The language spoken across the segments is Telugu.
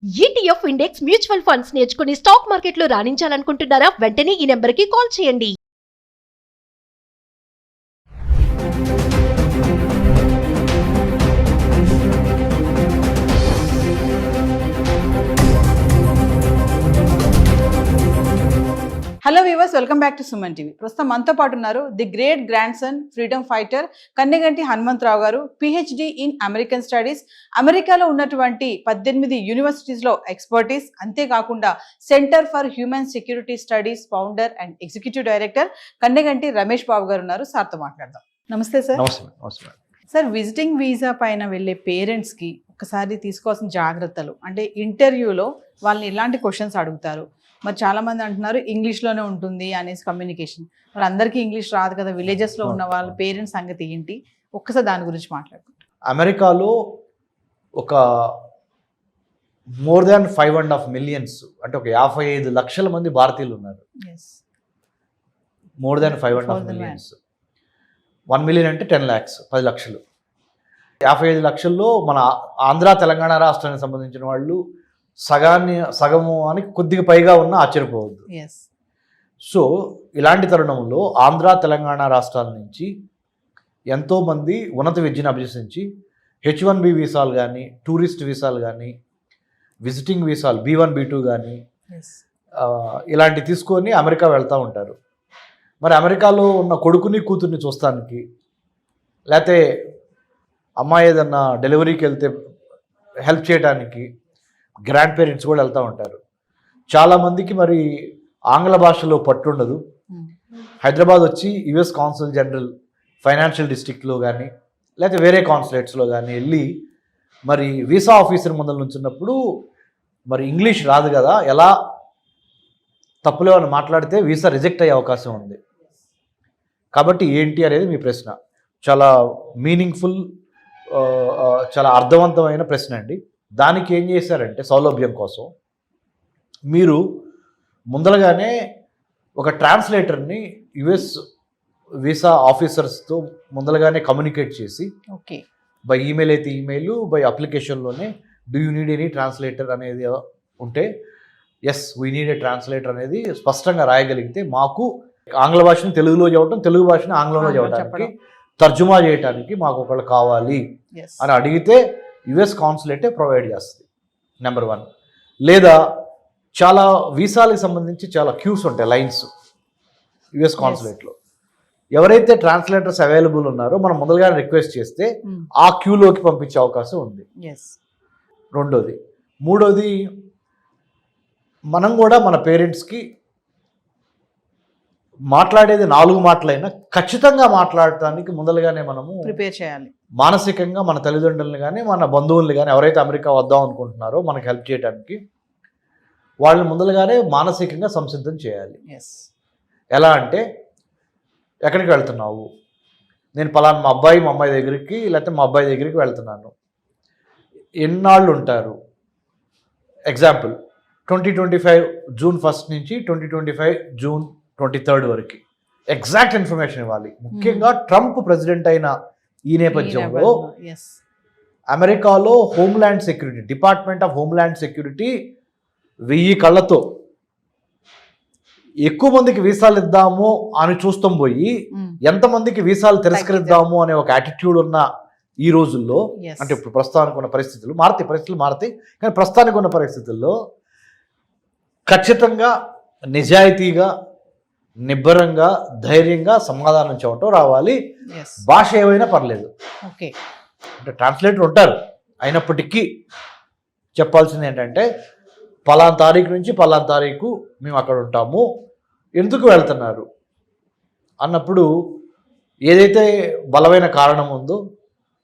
ETF ఇండెక్స్ మ్యూచువల్ ఫండ్స్ నేర్చుకుని స్టాక్ మార్కెట్లో రాణించాలనుకుంటున్నారా? వెంటనే ఈ నెంబర్కి కాల్ చేయండి. Hello viewers, welcome back to Suman TV. ప్రస్తుతం మనతో పాటు ఉన్నారు the great grand son freedom fighter Kanneganti Hanumantharao గారు, పిహెచ్డి ఇన్ అమెరికన్ స్టడీస్. అమెరికాలో ఉన్నటువంటి 18 యూనివర్సిటీస్లో ఎక్స్పర్టీస్, అంతేకాకుండా centre for human security studies founder and executive director Kanneganti Ramesh Babu గారు ఉన్నారు. సార్తో మాట్లాడదాం. నమస్తే సార్. సార్, విజిటింగ్ వీసా పైన వెళ్ళే పేరెంట్స్కి ఒకసారి తీసుకోవాల్సిన జాగ్రత్తలు అంటే, ఇంటర్వ్యూలో వాళ్ళని ఎలాంటి క్వశ్చన్స్ అడుగుతారు? మరి చాలామంది అంటున్నారు ఇంగ్లీష్లోనే ఉంటుంది అనేసి కమ్యూనికేషన్. మరి అందరికీ ఇంగ్లీష్ రాదు కదా, విలేజెస్లో ఉన్న వాళ్ళ పేరెంట్స్ సంగతి ఏంటి? ఒక్కసారి దాని గురించి మాట్లాడుకుంటాం. అమెరికాలో ఒక మోర్ దాన్ 5.5 మిలియన్స్ అంటే ఒక 55 లక్షల మంది భారతీయులు ఉన్నారు. More than 5.5 millions. 1 మిలియన్ అంటే 10 lakhs, 10 లక్షలు. 55 లక్షల్లో మన ఆంధ్ర తెలంగాణ రాష్ట్రానికి సంబంధించిన వాళ్ళు సగము అని కొద్దిగా పైగా ఉన్న ఆశ్చర్యపోవద్దు. సో ఇలాంటి తరుణంలో ఆంధ్ర తెలంగాణ రాష్ట్రాల నుంచి ఎంతోమంది ఉన్నత విద్యను అభ్యసించి H1B వీసాలు కానీ, టూరిస్ట్ వీసాలు కానీ, విజిటింగ్ వీసాలు B1 B2 కానీ ఇలాంటివి తీసుకొని అమెరికా వెళ్తూ ఉంటారు. మరి అమెరికాలో ఉన్న కొడుకుని కూతుర్ని చూస్తానికి, లేకపోతే అమ్మాయి ఏదన్నా డెలివరీకి వెళ్తే హెల్ప్ చేయడానికి గ్రాండ్ పేరెంట్స్ కూడా వెళ్తూ ఉంటారు. చాలామందికి మరి ఆంగ్ల భాషలో పట్టుండదు. హైదరాబాద్ వచ్చి యుఎస్ కాన్సుల్ జనరల్ ఫైనాన్షియల్ డిస్ట్రిక్ట్లో కానీ లేకపోతే వేరే కాన్సులేట్స్లో కానీ వెళ్ళి మరి వీసా ఆఫీసర్ ముందర నుంచున్నప్పుడు మరి ఇంగ్లీష్ రాదు కదా, ఎలా తప్పులో అని మాట్లాడితే వీసా రిజెక్ట్ అయ్యే అవకాశం ఉంది. కాబట్టి ఏంటి అనేది మీ ప్రశ్న. చాలా మీనింగ్ఫుల్, చాలా అర్థవంతమైన ప్రశ్న అండి. దానికి ఏం చేశారంటే, సౌలభ్యం కోసం మీరు ముందరగానే ఒక ట్రాన్స్లేటర్ని యుఎస్ వీసా ఆఫీసర్స్తో ముందరగానే కమ్యూనికేట్ చేసి, ఓకే, బై ఈమెయిల్ అయితే ఈమెయిల్, బై అప్లికేషన్లోనే do you need any translator అనేది ఉంటే yes we need a translator అనేది స్పష్టంగా రాయగలిగితే, మాకు ఆంగ్ల భాషను తెలుగులో చెప్పడం, తెలుగు భాషను ఆంగ్లంలో చెప్పడానికి, తర్జుమా చేయడానికి మాకు ఒకళ్ళు కావాలి అని అడిగితే యుఎస్ కాన్సులేటే ప్రొవైడ్ చేస్తుంది. నెంబర్ 1. లేదా చాలా వీసాలకు సంబంధించి చాలా క్యూస్ ఉంటాయి, లైన్స్ యుఎస్ కాన్సులేట్లో. ఎవరైతే ట్రాన్స్లేటర్స్ అవైలబుల్ ఉన్నారో మనం మొదలుగా రిక్వెస్ట్ చేస్తే ఆ క్యూలోకి పంపించే అవకాశం ఉంది. రెండోది. మూడోది, మనం కూడా మన పేరెంట్స్కి మాట్లాడేది 4 మాటలైనా ఖచ్చితంగా మాట్లాడటానికి ముందలుగానే మనము ప్రిపేర్ చేయాలి. మానసికంగా మన తల్లిదండ్రులను కానీ మన బంధువుల్ని కానీ ఎవరైతే అమెరికా వద్దాం అనుకుంటున్నారో మనకు హెల్ప్ చేయడానికి వాళ్ళని ముందలుగానే మానసికంగా సంసిద్ధం చేయాలి. ఎలా అంటే, ఎక్కడికి వెళ్తున్నావు? నేను పలానా మా అమ్మాయి దగ్గరికి లేకపోతే మా అబ్బాయి దగ్గరికి వెళ్తున్నాను. ఎన్నాళ్ళు ఉంటారు? ఎగ్జాంపుల్ 2025 జూన్ 1 నుంచి 2025 జూన్ 23 వరకు ఎగ్జాక్ట్ ఇన్ఫర్మేషన్ ఇవ్వాలి. ముఖ్యంగా ట్రంప్ ప్రెసిడెంట్ అయిన ఈ నేపథ్యంలో అమెరికాలో homeland security, department of homeland security 1000 కళ్ళతో ఎక్కువ మందికి వీసాలు ఇద్దాము అని చూస్తాం పోయి ఎంతమందికి వీసాలు తిరస్కరిద్దాము అనే ఒక యాటిట్యూడ్ ఉన్న ఈ రోజుల్లో, అంటే ఇప్పుడు ప్రస్తుతానికి ఉన్న పరిస్థితులు మారతాయి, కానీ ప్రస్తుతానికి ఉన్న పరిస్థితుల్లో ఖచ్చితంగా నిజాయితీగా, నిబ్బరంగా, ధైర్యంగా సమాధానం చెప్పటం రావాలి. భాష ఏమైనా పర్లేదు. ఓకే, అంటే ట్రాన్స్లేటర్ ఉంటారు, అయినప్పటికీ చెప్పాల్సింది ఏంటంటే, పలానా తారీఖు నుంచి పలానా తారీఖు మేము అక్కడ ఉంటాము, ఎందుకు వెళ్తున్నారు అన్నప్పుడు ఏదైతే బలమైన కారణం ఉందో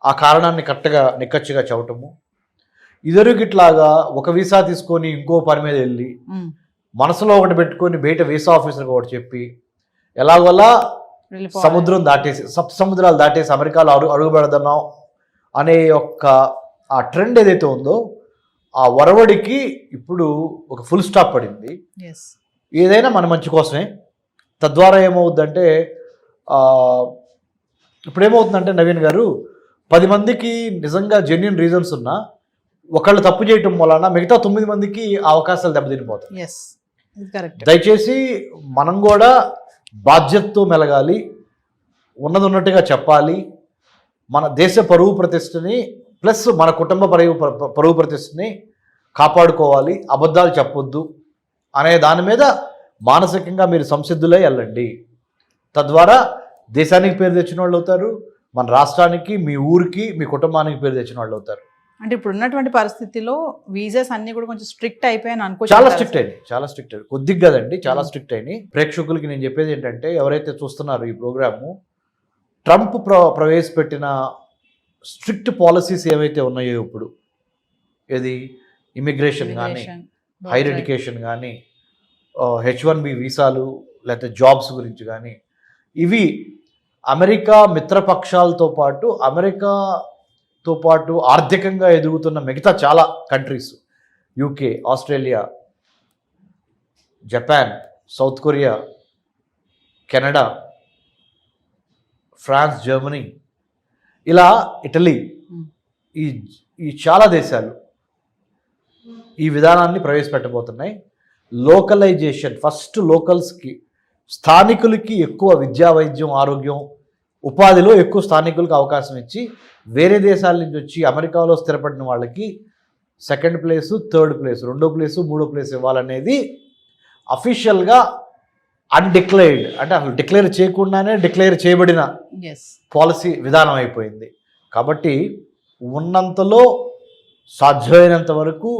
ఆ కారణాన్ని కరెక్ట్గా నిక్కచ్చిగా చెప్పటము. ఇదివరకిట్లాగా ఒక వీసా తీసుకొని ఇంకో పని మీద వెళ్ళి మనసులో ఒకటి పెట్టుకొని బయట వీసా ఆఫీసర్కి ఒకటి చెప్పి ఎలాగోలా సముద్రాలు దాటేసి అమెరికాలో అడుగు పెడదాం అనే ఆ ట్రెండ్ ఏదైతే ఉందో ఆ వరవడికి ఇప్పుడు ఒక ఫుల్ స్టాప్ పడింది. ఏదైనా మన మంచి కోసమే. తద్వారా ఏమవుద్దంటే, ఇప్పుడు ఏమవుతుందంటే నవీన్ గారు, 10 మందికి నిజంగా జెన్యున్ రీజన్స్ ఉన్నా ఒకళ్ళు తప్పు చేయటం వలన మిగతా 9 మందికి ఆ అవకాశాలు దెబ్బతినిపోతాయి. Yes, correct. దయచేసి మనం కూడా బాధ్యతతో మెలగాలి, ఉన్నది ఉన్నట్టుగా చెప్పాలి. మన దేశ పరువు ప్రతిష్టని ప్లస్ మన కుటుంబ పరువు ప్రతిష్టని కాపాడుకోవాలి, అబద్ధాలు చెప్పొద్దు అనే దాని మీద మానసికంగా మీరు సంసిద్ధులై వెళ్ళండి. తద్వారా దేశానికి పేరు తెచ్చిన వాళ్ళు అవుతారు, మన రాష్ట్రానికి, మీ ఊరికి, మీ కుటుంబానికి పేరు తెచ్చిన వాళ్ళు అవుతారు. అంటే ఇప్పుడు ఉన్నటువంటి పరిస్థితిలో వీసాస్ అన్ని కూడా కొంచెం స్ట్రిక్ట్ అయిపోయాయని అనుకో. చాలా స్ట్రిక్ట్ అయింది, చాలా స్ట్రిక్ట్ అయింది, కొద్దిగా కదండి, చాలా స్ట్రిక్ట్ అయినాయి. ప్రేక్షకులకి నేను చెప్పేది ఏంటంటే, ఎవరైతే చూస్తున్నారో ఈ ప్రోగ్రాము, ట్రంప్ ప్రవేశపెట్టిన స్ట్రిక్ట్ పాలసీస్ ఏవైతే ఉన్నాయో ఇప్పుడు, ఏది ఇమిగ్రేషన్ కానీ, హైర్ ఎడ్యుకేషన్ కానీ, H1B వీసాలు, లేకపోతే జాబ్స్ గురించి కానీ, ఇవి అమెరికా మిత్రపక్షాలతో పాటు ఆర్థికంగా ఎదుగుతున్న మిగతా చాలా countries, UK, Australia, Japan, South Korea, Canada, France, Germany, ఇలా ఇటలీ, ఈ చాలా దేశాలు ఈ విధానాన్ని ప్రవేశపెట్టబోతున్నాయి. లోకలైజేషన్, ఫస్ట్ లోకల్స్కి, స్థానికులకి ఎక్కువ విద్యా, వైద్యం, ఆరోగ్యం, ఉపాధిలో ఎక్కువ స్థానికులకు అవకాశం ఇచ్చి, వేరే దేశాల నుంచి వచ్చి అమెరికాలో స్థిరపడిన వాళ్ళకి సెకండ్ ప్లేసు, థర్డ్ ప్లేసు, 2వ ప్లేసు, 3వ ప్లేసు ఇవ్వాలనేది అఫీషియల్గా అన్డిక్లేర్డ్, అంటే అసలు డిక్లేర్ చేయకుండానే డిక్లేర్ చేయబడిన పాలసీ విధానం అయిపోయింది. కాబట్టి ఉన్నంతలో సాధ్యమైనంత వరకు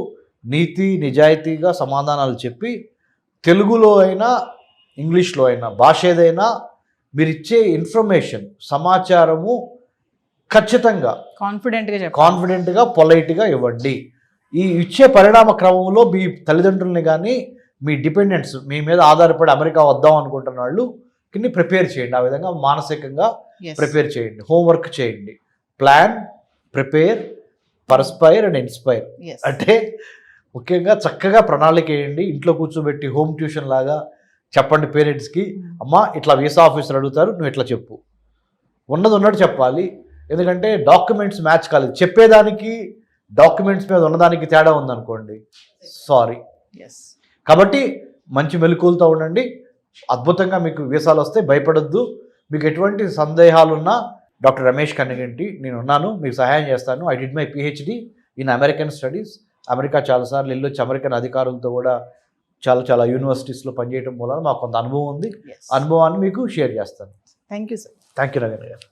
నీతి నిజాయితీగా సమాధానాలు చెప్పి, తెలుగులో అయినా ఇంగ్లీష్లో అయినా భాష ఏదైనా మీరు ఇచ్చే ఇన్ఫర్మేషన్, సమాచారము ఖచ్చితంగా కాన్ఫిడెంట్గా పొలైట్గా ఇవ్వండి. ఈ ఇచ్చే పరిణామ క్రమంలో మీ తల్లిదండ్రుల్ని కానీ, మీ డిపెండెంట్స్, మీ మీద ఆధారపడి అమెరికా వద్దాం అనుకుంటున్న వాళ్ళు ప్రిపేర్ చేయండి. ఆ విధంగా మానసికంగా ప్రిపేర్ చేయండి, హోంవర్క్ చేయండి. Plan, prepare, perspire and inspire. అంటే ముఖ్యంగా చక్కగా ప్రణాళిక వేయండి. ఇంట్లో కూర్చోబెట్టి హోమ్ ట్యూషన్ లాగా చెప్పండి పేరెంట్స్కి, అమ్మా ఇట్లా వీసా ఆఫీసర్ అడుగుతారు, నువ్వు ఇట్లా చెప్పు, ఉన్నది ఉన్నట్టు చెప్పాలి. ఎందుకంటే డాక్యుమెంట్స్ మ్యాచ్ కాలేదు, చెప్పేదానికి డాక్యుమెంట్స్ మీద ఉన్నదానికి తేడా ఉందనుకోండి, సారీ. కాబట్టి మంచి మెలకువలతో ఉండండి, అద్భుతంగా మీకు వీసాలు వస్తే భయపడొద్దు. మీకు ఎటువంటి సందేహాలున్నా డాక్టర్ రమేష్ కన్నెగంటి నేను ఉన్నాను, మీకు సహాయం చేస్తాను. I did my PhD in American studies. America చాలాసార్లు వెళ్ళొచ్చి అమెరికన్ అధికారులతో కూడా చాలా యూనివర్సిటీస్లో పనిచేయడం వల్ల మాకు కొంత అనుభవం ఉంది. అనుభవాన్ని మీకు షేర్ చేస్తాను. Thank you sir. Thank you Ravindra గారు.